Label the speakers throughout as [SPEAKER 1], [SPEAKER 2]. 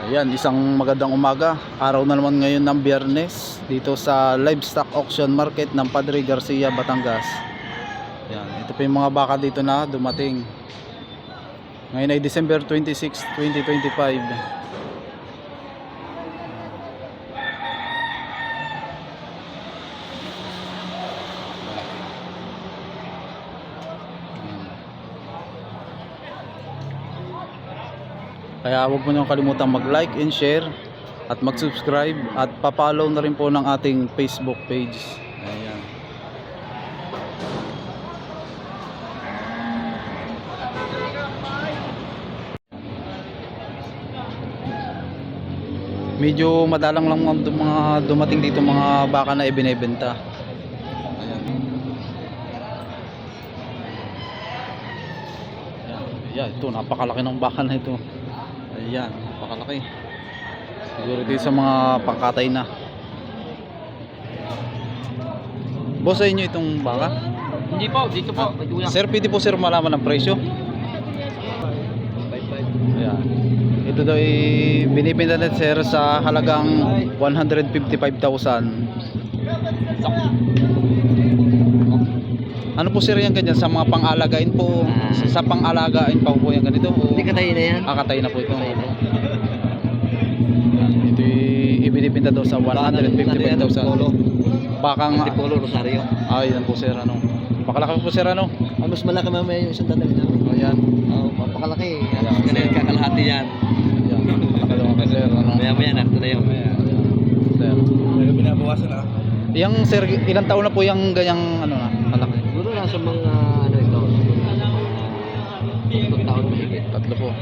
[SPEAKER 1] Ayan, isang magandang umaga. Araw na naman ngayon ng Biyernes dito sa Livestock Auction Market ng Padre Garcia, Batangas. Ayan, ito pa yung mga baka dito na dumating. Ngayon ay December 26, 2025. Kaya huwag mo niyong kalimutan mag-like and share at mag-subscribe at pa-follow na rin po ng ating Facebook page. Ayan. Medyo madalang lang mga dumating dito mga baka na ibinebenta. Ayan. Ayan, ito napakalaki ng baka na ito. Ayan, napakalaki. Siguro dito sa mga pangkatay na. Boss, sa inyo itong baka?
[SPEAKER 2] Hindi po, dito po.
[SPEAKER 1] Sir, pwede po sir malaman ang presyo? Ayan. Ito daw ay binibenta na sir sa halagang 155,000. Ano po sir yan ganyan? Sa mga pang-alagain po? Sa pang-alagain pa po yan ganito?
[SPEAKER 2] Hindi katay na yan.
[SPEAKER 1] Katay na po ito. Ito ibinibenta daw sa 155,000. Bakang
[SPEAKER 2] Antipolo, Rosario.
[SPEAKER 1] yan po sir ano. Pakalaki po sir ano.
[SPEAKER 2] Mas malaki mamaya yung isang dadali namin.
[SPEAKER 1] Ayan.
[SPEAKER 2] Mapakalaki. Ganyan kakalahati yan.
[SPEAKER 1] Ayan. Pakalaki po sir ano.
[SPEAKER 2] Maya narito na yun.
[SPEAKER 1] Sir.
[SPEAKER 2] May binabawasan ah.
[SPEAKER 1] Yang sir, ilang taon na po yung ganyang ano na kalaki?
[SPEAKER 2] Siguro nasa mga ano ito. 3 taon mahigit.
[SPEAKER 1] 3 po.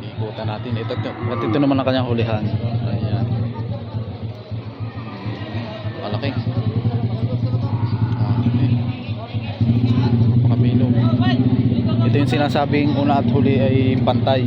[SPEAKER 1] Ikutan natin. Ito naman ang kanyang hulihan. Ayan. Malaki. Makabilog. Ito yung sinasabing una at huli ay pantay.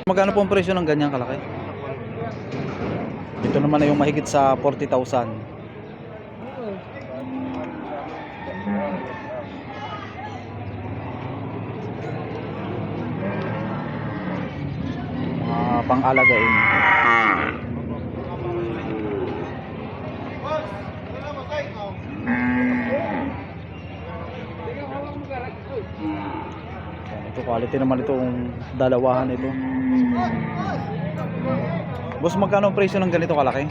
[SPEAKER 1] Magkano po ang presyo ng ganyang kalaki? Ito naman ay yung mahigit sa 40,000. Pang-alagain. Ito quality naman itong dalawahan ito. Boss, magkano ang presyo ng ganito kalaki?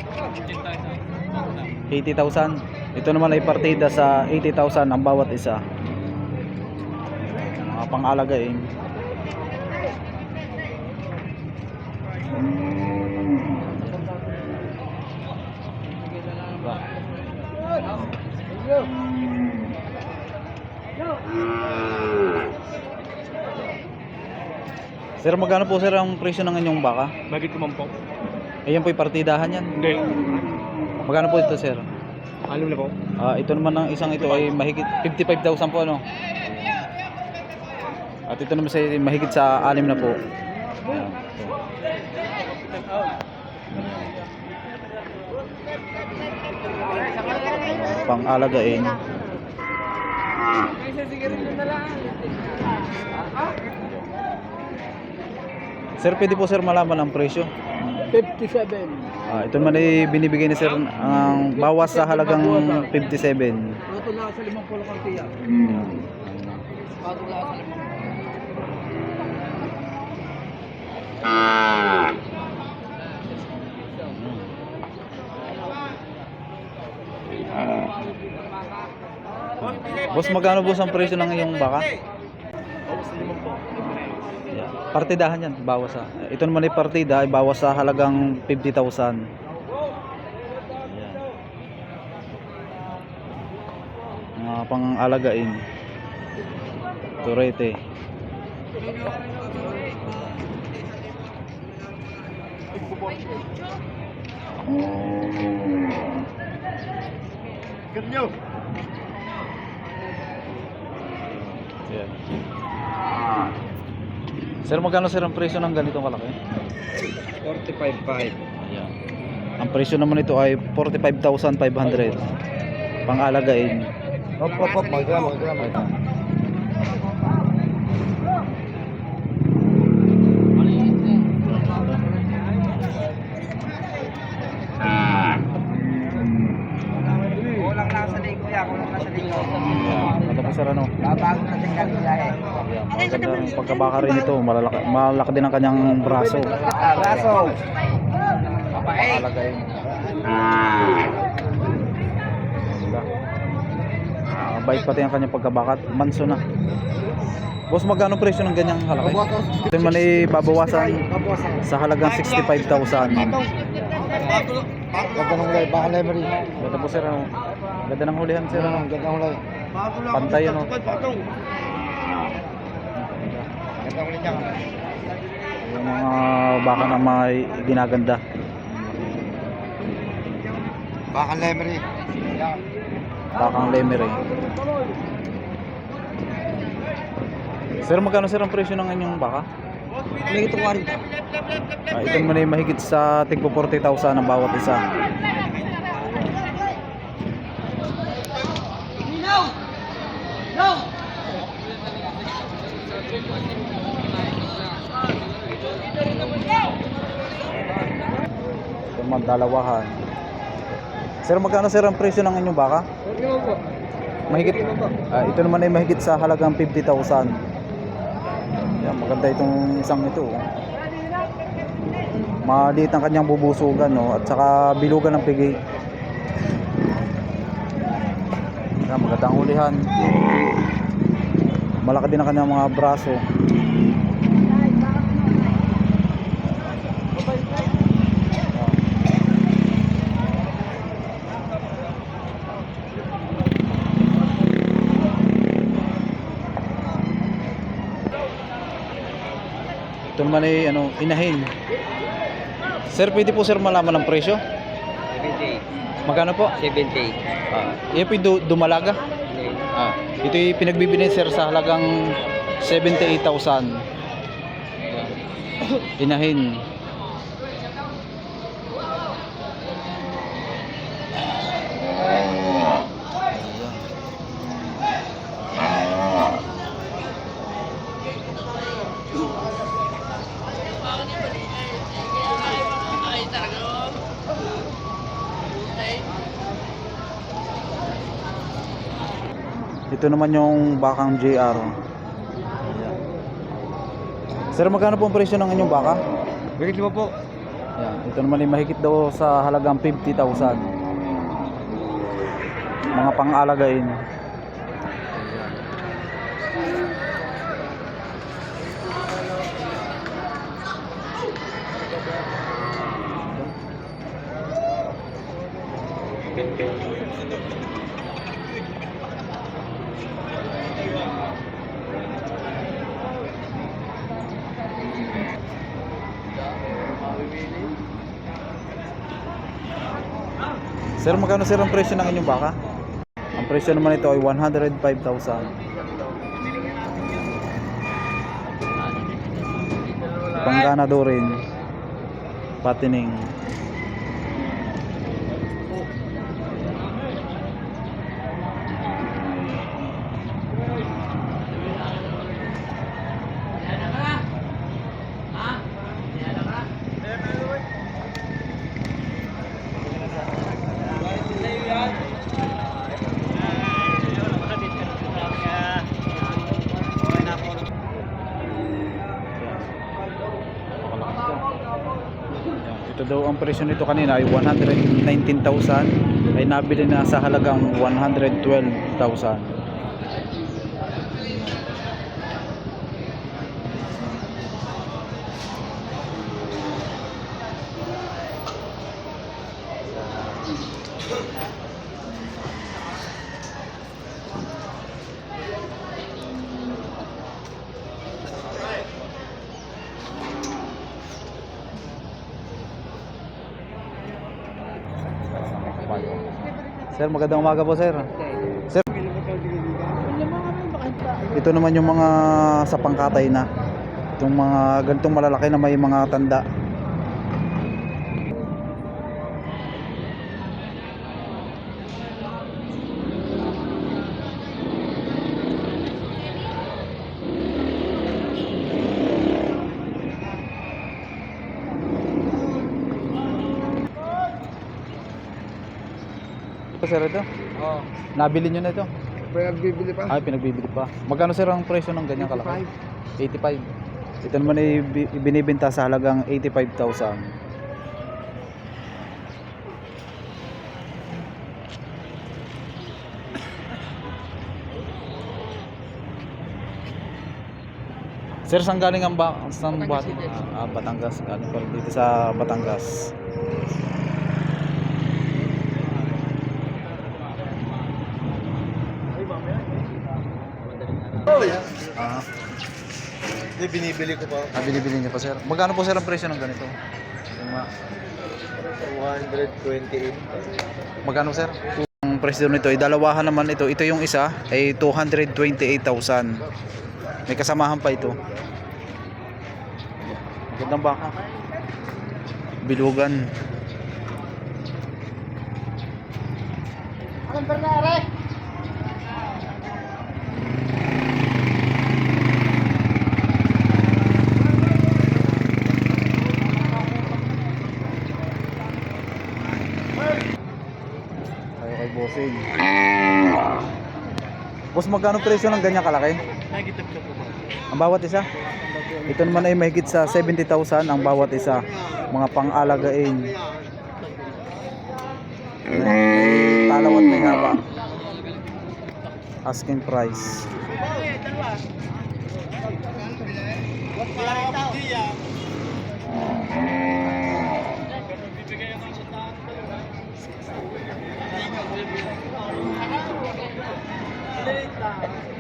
[SPEAKER 1] 80,000. Ito naman ay partida sa 80,000 ang bawat isa. Mga pang-alagain. Sir, magkano po sir ang presyo ng inyong baka?
[SPEAKER 2] Bakit naman po?
[SPEAKER 1] Ayan po yung partidahan yan.
[SPEAKER 2] Hindi.
[SPEAKER 1] Magkano po ito sir?
[SPEAKER 2] Alam na po.
[SPEAKER 1] Ito naman ang isang ito ay mahigit 55,000 po ano. At ito naman sa mahigit sa 6 na po. Ayan. Pang-alagain. Sir, pwede po sir malaman ang presyo?
[SPEAKER 2] 57.
[SPEAKER 1] Ito naman ay binibigay ni sir ang bawas sa halagang 57.
[SPEAKER 2] Ito na sa 50 kantiya. Ito na sa 50.
[SPEAKER 1] Boss, magkano boss ang presyo ng iyong baka? Partidahan yan, bawas sa. Ito naman ay partida, ay bawas sa halagang 50,000. Mga mga pang-alagain. Turete.
[SPEAKER 2] Ganyo.
[SPEAKER 1] Yan. Sir, magkano sir ang presyo ng ganitong kalaki?
[SPEAKER 2] 45.5.
[SPEAKER 1] Ayan. Ang presyo naman ito ay 45,500. Pang-alagain.
[SPEAKER 2] Opo, magkano. Kulang lang sa ligo ya, kulang lang sa ligo.
[SPEAKER 1] Ito po sir, ano?
[SPEAKER 2] Babago na din kami biyahe.
[SPEAKER 1] Ayan, maganda rin pagkabaka rin ito. Malaki din ang kanyang braso.
[SPEAKER 2] Braso. Babae.
[SPEAKER 1] Alagain. Bait pati ang kanyang pagkabakat. Manso na. Boss, magkano presyo ng ganyang halaki? Ito man ay babawasan sa halagang 65,000.
[SPEAKER 2] Ganda ng ulay, baka lemery.
[SPEAKER 1] Ito po sir, ano? Ganda ng hulihan sir, ano?
[SPEAKER 2] Ganda ng ulay.
[SPEAKER 1] Pantay, ano?
[SPEAKER 2] Ganda ng ulay niya.
[SPEAKER 1] Yung mga baka na may ginaganda.
[SPEAKER 2] Baka lemery.
[SPEAKER 1] Bakang lemery. Sir, magkano sir ang presyo ng inyong baka?
[SPEAKER 2] May ito 40.
[SPEAKER 1] Ito man ay mahigit sa tigpo 40,000 ang bawat isa. Ito man dalawahan. Sir, magkano sir ang presyo ng inyong baka? Mahigit, ito naman ay mahigit sa halagang 50,000. Yan, maganda itong isang ito. Maliit ang kanyang bubusugan, no? At saka bilugan ng pigi. Yan, maganda ang hulihan. Malaki din ang kanyang mga braso. Ito naman ay ano, inahin. Sir, pwede po sir malaman ang presyo?
[SPEAKER 2] 70.
[SPEAKER 1] Magkano po?
[SPEAKER 2] 70.
[SPEAKER 1] Iyan po yung dumalaga. Ito yung pinagbibili sir sa halagang 78,000. Inahin. Ito naman yung bakang JR. Sir, magkano po ang presyo ng inyong baka?
[SPEAKER 2] Bigit mo po.
[SPEAKER 1] Yan. Ito naman ay mahigit daw sa halagang 50,000. Mga pang-alagain. Sir, magkano sir ang presyo ng inyong baka? Ang presyo naman ito ay 105,000. Pangganado rin. Patining. Ito daw ang presyo nito kanina ay 119,000, ay nabili na sa halagang 112,000. Sir, magandang umaga po, sir. Sir, ito naman yung mga sa pangkatay na. Itong mga ganitong malalaki na may mga tanda. Ito, sir, ito.
[SPEAKER 2] Oo.
[SPEAKER 1] Nabili nyo na ito?
[SPEAKER 2] Pinagbibili pa.
[SPEAKER 1] Ay, pinagbibili pa. Magkano, sir, ang presyo ng ganyang kalaki? 85. Ito naman ay binibenta sa halagang 85,000. Sir, saan galing ang saan
[SPEAKER 2] Batangas
[SPEAKER 1] buhat?
[SPEAKER 2] City.
[SPEAKER 1] Batangas. Galing pa rin dito sa Batangas. Ah,
[SPEAKER 2] Hindi, binibili ko pa.
[SPEAKER 1] binibili niyo pa, sir. Magkano po, sir, ang presyo ng ganito? Yung mga
[SPEAKER 2] 228.
[SPEAKER 1] magkano, sir? Ang presyo nito ay dalawahan naman ito. Ito yung isa ay 228,000. May kasamahan pa ito. Magandang baka. Bilugan.
[SPEAKER 2] Anong Bernare?
[SPEAKER 1] Tayo kay bossing. Boss, magkano presyo ng ganyan kalaki?
[SPEAKER 2] Nagitab ka po ba?
[SPEAKER 1] Ang bawat isa? Ito naman ay mahigit sa 70,000 ang bawat isa. Mga pang-alagain. May talawat may haba. Asking price.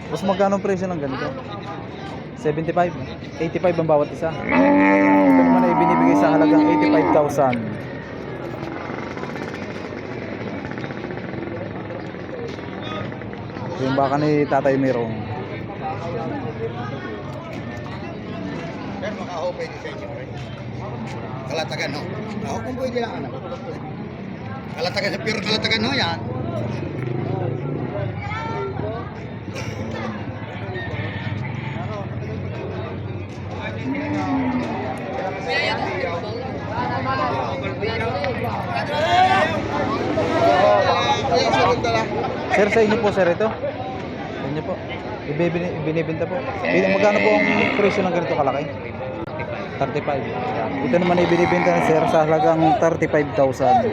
[SPEAKER 1] Boss, magkano ang presyo ng ganito? 75? 85 ang bawat isa. Ito naman ay binibigay sa halagang 85,000. Ito yung baka ni Tatay Mirong.
[SPEAKER 2] Pero makaho pwede sa inyo. Kalatagan ho. Ako kung pwede lang ano. Kalatagan sa pure kalatagan ho yan.
[SPEAKER 1] Sir, sa inyo po, sir, ito? Sa inyo po. Ibinibenta po. Magkano po ang presyo ng ganito kalaki? 35. Yan. Ito naman ay binibenta, sir, sa halagang 35,000.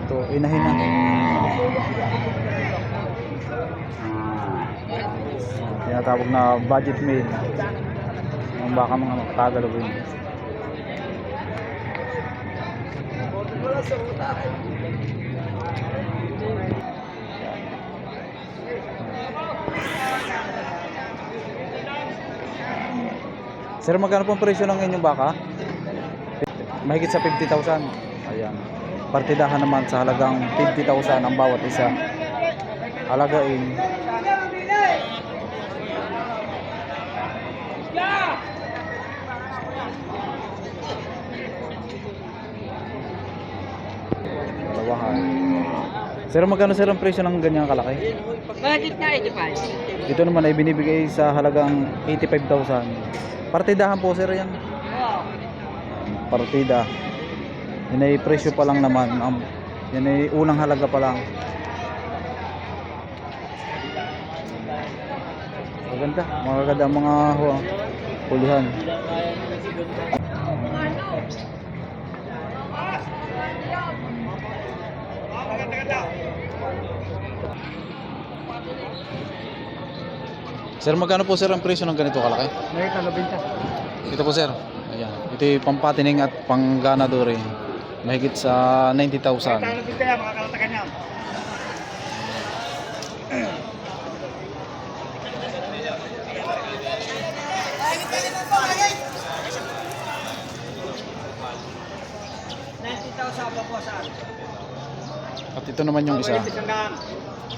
[SPEAKER 1] Ito, inahin na. Tinatawag na budget meal. Ang baka mga tagalogin. Sir, magkano pong presyo ng inyong baka? Mahigit sa 50,000. Ayan. Partidahan naman sa halagang 50,000 ang bawat isa. Alagain. Dalawahan. Sir, magkano, sir, ang presyo ng ganyang kalaki?
[SPEAKER 3] Budget na 85.
[SPEAKER 1] Ito naman ay binibigay sa halagang 85,000. Partidahan po, sir, yan. Partida. Yan ay presyo pa lang naman. Yan ay unang halaga pa lang. Magaganda ang mga hulihan. Sir, magkano po, sir, ang presyo ng ganito kalaki?
[SPEAKER 2] May kalabinta.
[SPEAKER 1] Ito po, sir. Ayan. Ito yung pampatining at pangganador rin. Mahigit sa 90,000.
[SPEAKER 2] Kalabinta yan, mga kalatagan yan.
[SPEAKER 1] At ito naman yung isa.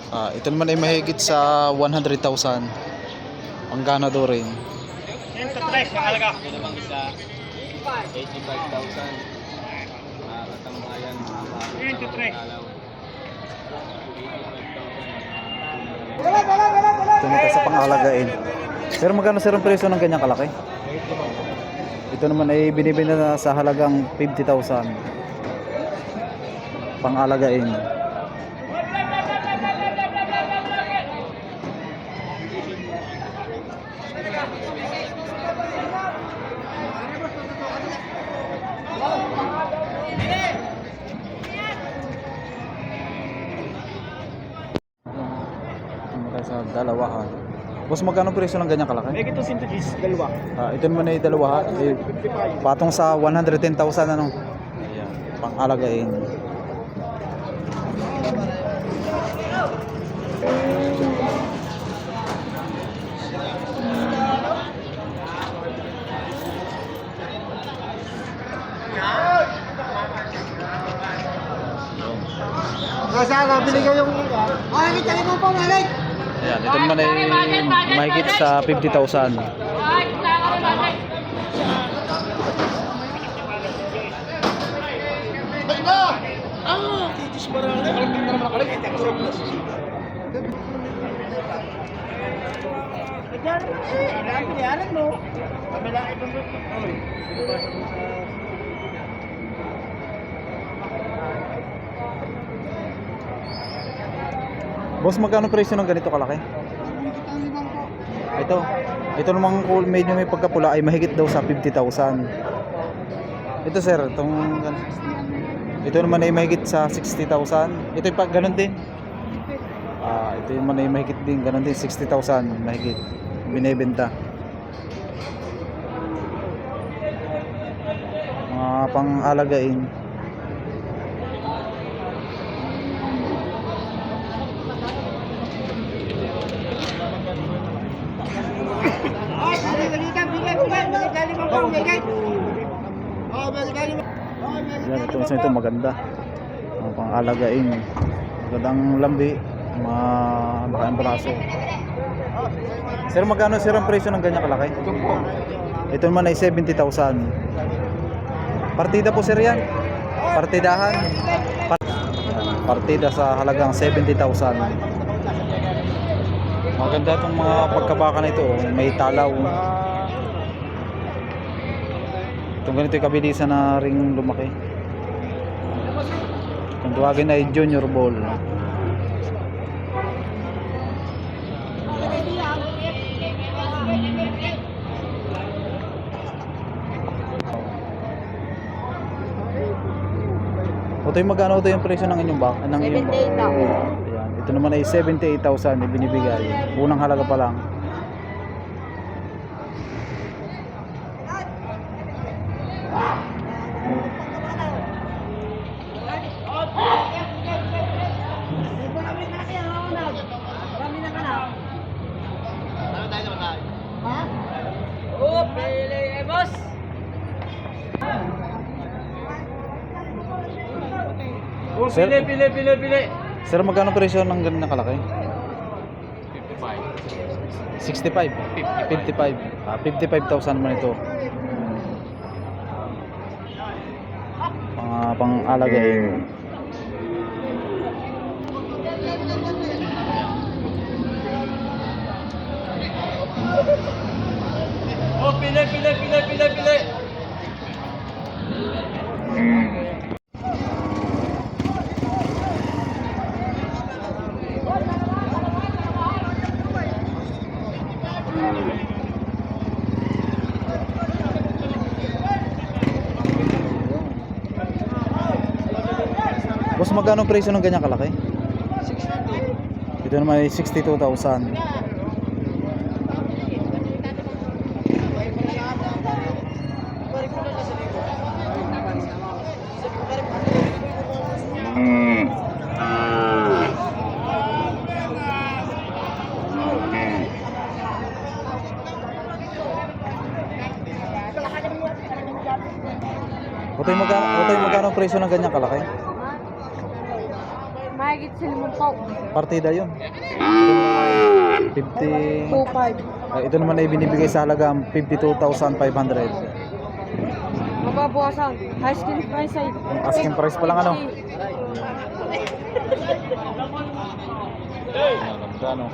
[SPEAKER 1] Ito naman ay mahigit sa 100,000. Ang ganado rin.
[SPEAKER 4] Ito namang isa, 85,000. Katambayan, alaw.
[SPEAKER 1] Ito naman sa pangalagain. Pero magkano sir ang presyo ng ganyang kalaki? Ito naman ay binibenta na sa halagang 50,000. Pangalagain. Sa dalawahan. Boss, magkano presyo ng ganyang kalaki?
[SPEAKER 4] May ito sintetis, dalawa.
[SPEAKER 1] Ito naman ay dalawa. Patong sa 110,000 ano. Ayan, pang-alagain.
[SPEAKER 4] Sana, bili kayong...
[SPEAKER 1] Ayan, ito naman ay mahigit sa 50,000. Boss, magkano presyo ng ganito kalaki? Ito namang medyo may pagkapula ay mahigit daw sa 50,000. Ito sir, ito naman ay mahigit sa 60,000. Ito yung ganun din. Ito naman ay mahigit din, ganun din 60,000 mahigit binebenta. Mga pang-alagain. Yan, ito maganda. Mga pang-alagain. Magandang lambi. Mga bakaang braso. Sir, magkano sir ang presyo ng ganyan kalaki? Ito naman ay 70,000. Partida po sir yan. Partidahan. Partida sa halagang 70,000. Maganda itong mga pagkabaka na ito. May talaw. Itong ganito yung kabilisan na ring lumaki. Itong tuwagin ay junior ball. Ito yung magkano ito yung presyo ng inyong bak? Ng inyong bak? Ayan. Ito naman ay 78,000 yung binibigay. Unang halaga pa lang.
[SPEAKER 3] Oh, pili boss.
[SPEAKER 1] Sir,
[SPEAKER 4] Pili.
[SPEAKER 1] sir, magkano presyo ng ganun na kalaki?
[SPEAKER 4] 55.
[SPEAKER 1] 65? 55. 55,000 naman ito. Mga pang-alagain.
[SPEAKER 4] Oh, pili.
[SPEAKER 1] Boss, magkano presyo ng ganyan kalaki? 62. Ito naman ay 62,000. magkano ang presyo ng ganyang kalaki?
[SPEAKER 3] Mahigit sa 5
[SPEAKER 1] Partida yun. 50...
[SPEAKER 3] 2.5.
[SPEAKER 1] ito naman ay binibigay sa halagang 52,500.
[SPEAKER 3] Mababawasan. Asking price ay
[SPEAKER 1] Asking price pa lang ano? Gano?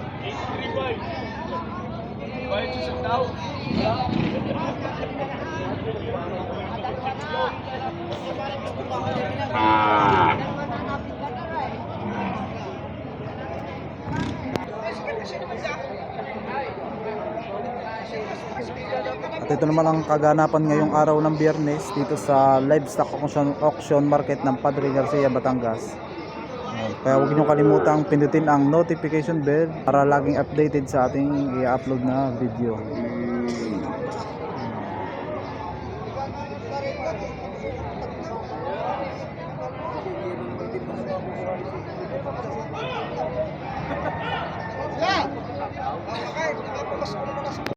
[SPEAKER 1] At ito naman ang kaganapan ngayong araw ng Biyernes dito sa livestock auction market ng Padre Garcia, Batangas. Kaya huwag niyo kalimutang pindutin ang notification bell para laging updated sa ating i-upload na video.